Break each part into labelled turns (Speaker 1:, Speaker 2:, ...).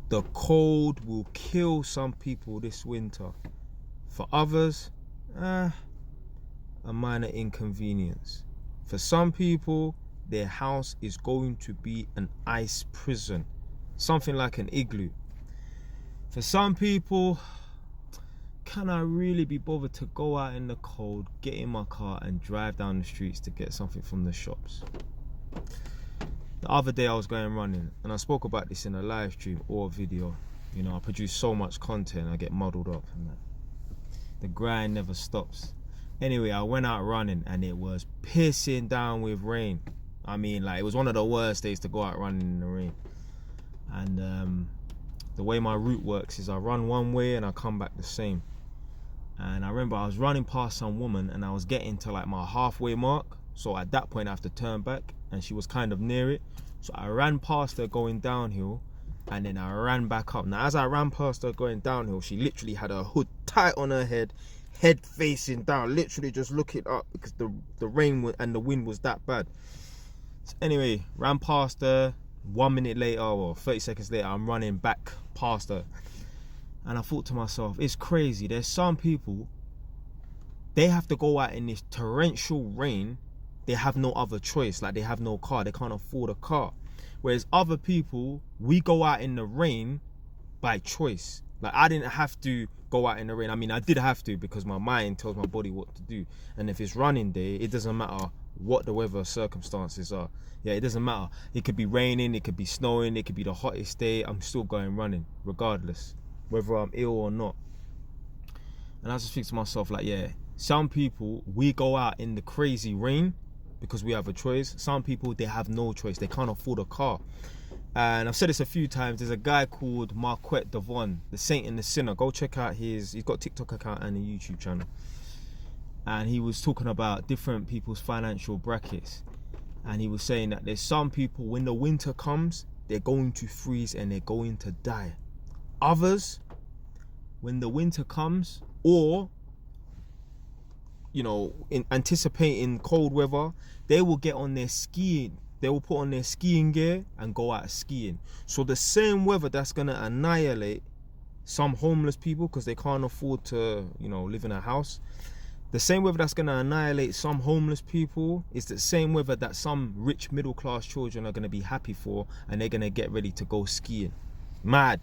Speaker 1: The cold will kill some people this winter. For others, a minor inconvenience. For some people, their house is going to be an ice prison, something like an igloo. For some people, can I really be bothered to go out in the cold, get in my car and drive down the streets to get something from the shops? The other day I was going running, and I spoke about this in a live stream or a video. You know, I produce so much content, I get muddled up and that. The grind never stops. Anyway, I went out running and it was pissing down with rain. I mean, like, it was one of the worst days to go out running in the rain. And the way my route works is I run one way and I come back the same. And I remember I was running past some woman and I was getting to like my halfway mark. So at that point I have to turn back, and she was kind of near it. So I ran past her going downhill, and then I ran back up. Now as I ran past her going downhill, she literally had her hood tight on her head facing down, literally just looking up because the rain and the wind was that bad. So anyway, ran past her. 1 minute later or 30 seconds later, I'm running back past her. And I thought to myself, it's crazy. There's some people, they have to go out in this torrential rain. They have no other choice. Like, they have no car. They can't afford a car. Whereas other people, we go out in the rain by choice. Like, I didn't have to go out in the rain. I mean, I did have to, because my mind tells my body what to do. And if it's running day, it doesn't matter what the weather circumstances are. Yeah, it doesn't matter. It could be raining, it could be snowing, it could be the hottest day. I'm still going running, regardless, whether I'm ill or not. And I just think to myself, like, yeah, some people, we go out in the crazy rain because we have a choice. Some people, they have no choice. They can't afford a car. And I've said this a few times. There's a guy called Marquette Devon, the Saint and the Sinner. Go check out he's got a TikTok account and a YouTube channel. And he was talking about different people's financial brackets. And he was saying that there's some people, when the winter comes, they're going to freeze and they're going to die. Others, when the winter comes, or, you know, in anticipating cold weather, they will get on their skiing. They will put on their skiing gear and go out skiing. So the same weather that's going to annihilate some homeless people because they can't afford to, you know, live in a house, the same weather that's going to annihilate some homeless people is the same weather that some rich middle class children are going to be happy for, and they're going to get ready to go skiing. Mad.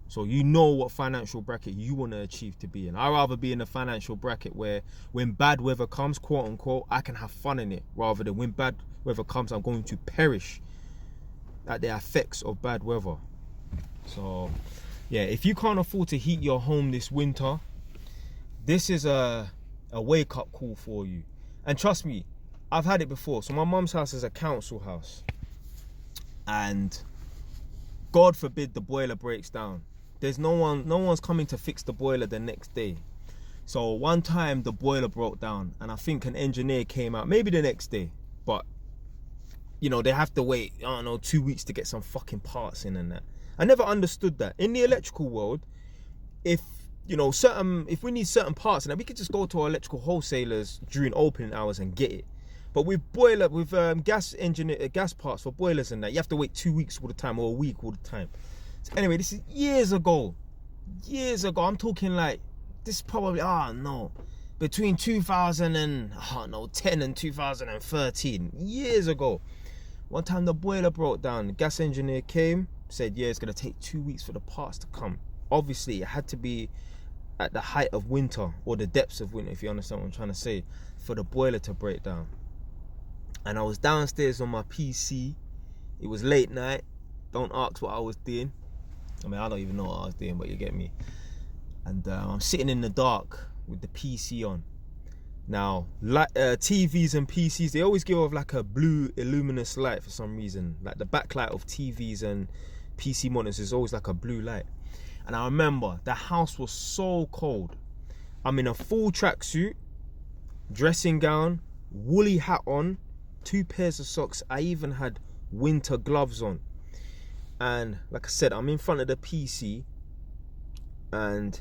Speaker 1: So you know what financial bracket you want to achieve to be in. I'd rather be in a financial bracket where when bad weather comes, quote unquote, I can have fun in it, rather than when bad weather comes, I'm going to perish at the effects of bad weather. So yeah, if you can't afford to heat your home this winter, this is a wake-up call for you. And trust me, I've had it before. So my mum's house is a council house. And God forbid the boiler breaks down. There's no one's coming to fix the boiler the next day. So one time the boiler broke down, and I think an engineer came out, maybe the next day. But, you know, they have to wait, 2 weeks to get some fucking parts in and that. I never understood that. In the electrical world, if we need certain parts and that, we could just go to our electrical wholesalers during opening hours and get it. But with gas parts for boilers and that, you have to wait 2 weeks all the time, or a week all the time. So anyway, this is years ago. I'm talking like, this is probably, between 2010 and 2013, years ago. One time the boiler broke down, the gas engineer came, said, yeah, it's gonna take 2 weeks for the parts to come. Obviously, it had to be at the height of winter, or the depths of winter, if you understand what I'm trying to say, for the boiler to break down. And I was downstairs on my PC. It was late night. Don't ask what I was doing. I mean, I don't even know what I was doing, but you get me. And I'm sitting in the dark with the PC on. Now, TVs and PCs, they always give off like a blue luminous light for some reason. Like the backlight of TVs and PC monitors is always like a blue light. And I remember the house was so cold. I'm in a full tracksuit, dressing gown, woolly hat on, 2 pairs of socks. I even had winter gloves on. And like I said, I'm in front of the PC and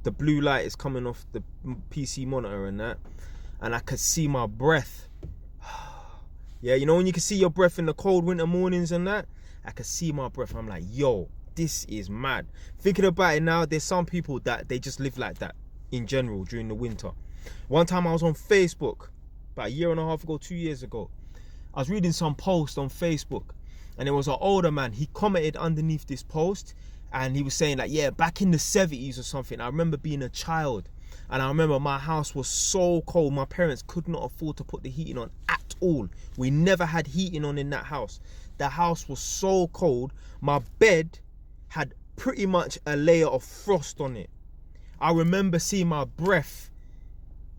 Speaker 1: the blue light is coming off the PC monitor and that. And I could see my breath. Yeah, you know when you can see your breath in the cold winter mornings and that? I could see my breath. I'm like, yo, this is mad. Thinking about it now, there's some people that they just live like that in general during the winter. One time I was on Facebook, about a year and a half ago, 2 years ago. I was reading some post on Facebook, and it was an older man. He commented underneath this post, and he was saying like, yeah, back in the 70s or something, I remember being a child, and I remember my house was so cold. My parents could not afford to put the heating on at all. We never had heating on in that house. The house was so cold. My bed had pretty much a layer of frost on it. I remember seeing my breath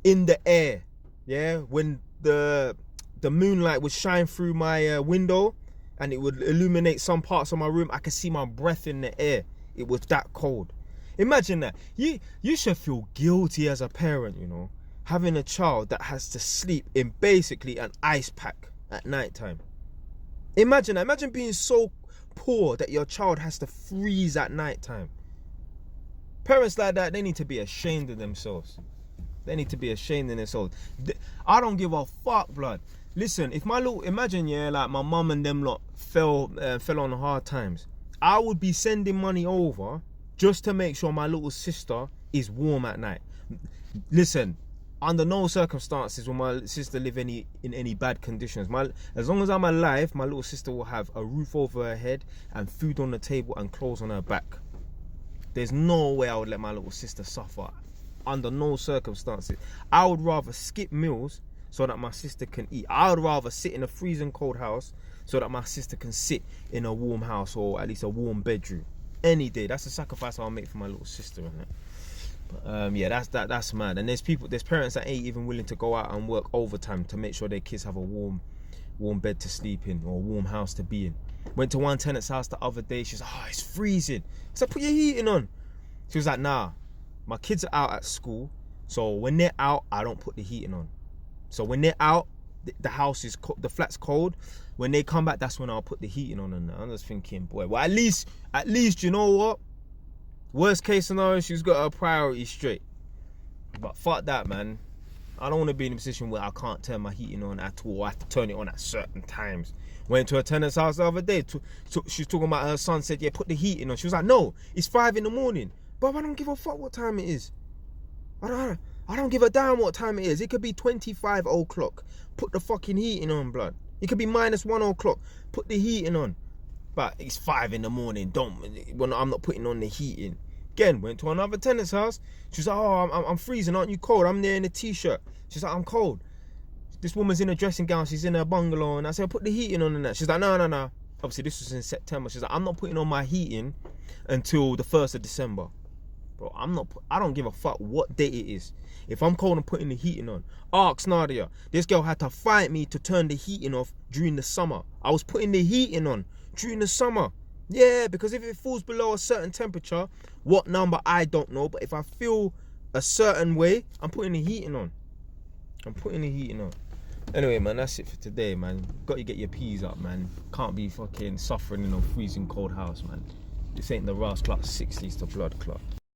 Speaker 1: in the air, yeah, when the moonlight would shine through my window and it would illuminate some parts of my room. I could see my breath in the air. It was that cold. Imagine that. You should feel guilty as a parent, you know, having a child that has to sleep in basically an ice pack at night time. Imagine that. Imagine being so poor that your child has to freeze at night time. Parents like that, they need to be ashamed of themselves. They need to be ashamed of themselves. I don't give a fuck, blood. Listen, if my little, imagine, yeah, like my mum and them lot fell on hard times, I would be sending money over just to make sure my little sister is warm at night. Listen, under no circumstances will my sister live in any bad conditions. As long as I'm alive, my little sister will have a roof over her head and food on the table and clothes on her back. There's no way I would let my little sister suffer. Under no circumstances. I would rather skip meals so that my sister can eat. I would rather sit in a freezing cold house so that my sister can sit in a warm house or at least a warm bedroom. Any day. That's the sacrifice I'll make for my little sister, innit? But yeah, that's mad. And there's parents that ain't even willing to go out and work overtime to make sure their kids have a warm bed to sleep in or a warm house to be in. Went to one tenant's house the other day. She's like, oh, it's freezing. I said, put your heating on. She was like, nah, my kids are out at school, so when they're out, I don't put the heating on. So when they're out, the house is the flat's cold. When they come back, that's when I'll put the heating on. And I'm just thinking, boy, well, at least you know what? Worst case scenario, she's got her priorities straight. But fuck that, man. I don't want to be in a position where I can't turn my heating on at all. I have to turn it on at certain times. Went to a tenant's house the other day. She's talking about her son said, yeah, put the heating on. She was like, no, it's 5 a.m. But I don't give a fuck what time it is. I don't give a damn what time it is. It could be 25 o'clock. Put the fucking heating on, blood. It could be -1 o'clock. Put the heating on. But it's 5 a.m. I'm not putting on the heating. Again, went to another tenant's house. She's like, oh, I'm freezing. Aren't you cold? I'm there in a t-shirt. She's like, I'm cold. This woman's in a dressing gown. She's in her bungalow. And I said, put the heating on and that. She's like, no. Obviously, this was in September. She's like, I'm not putting on my heating until the 1st of December. Bro, I don't give a fuck what day it is. If I'm cold, I'm putting the heating on. Ask Nadia. This girl had to fight me to turn the heating off during the summer. I was putting the heating on during the summer. Yeah, because if it falls below a certain temperature, what number, I don't know. But if I feel a certain way, I'm putting the heating on. Anyway, man, that's it for today, man. Got to get your peas up, man. Can't be fucking suffering in a freezing cold house, man. This ain't the Ross Clark 60s to blood clot.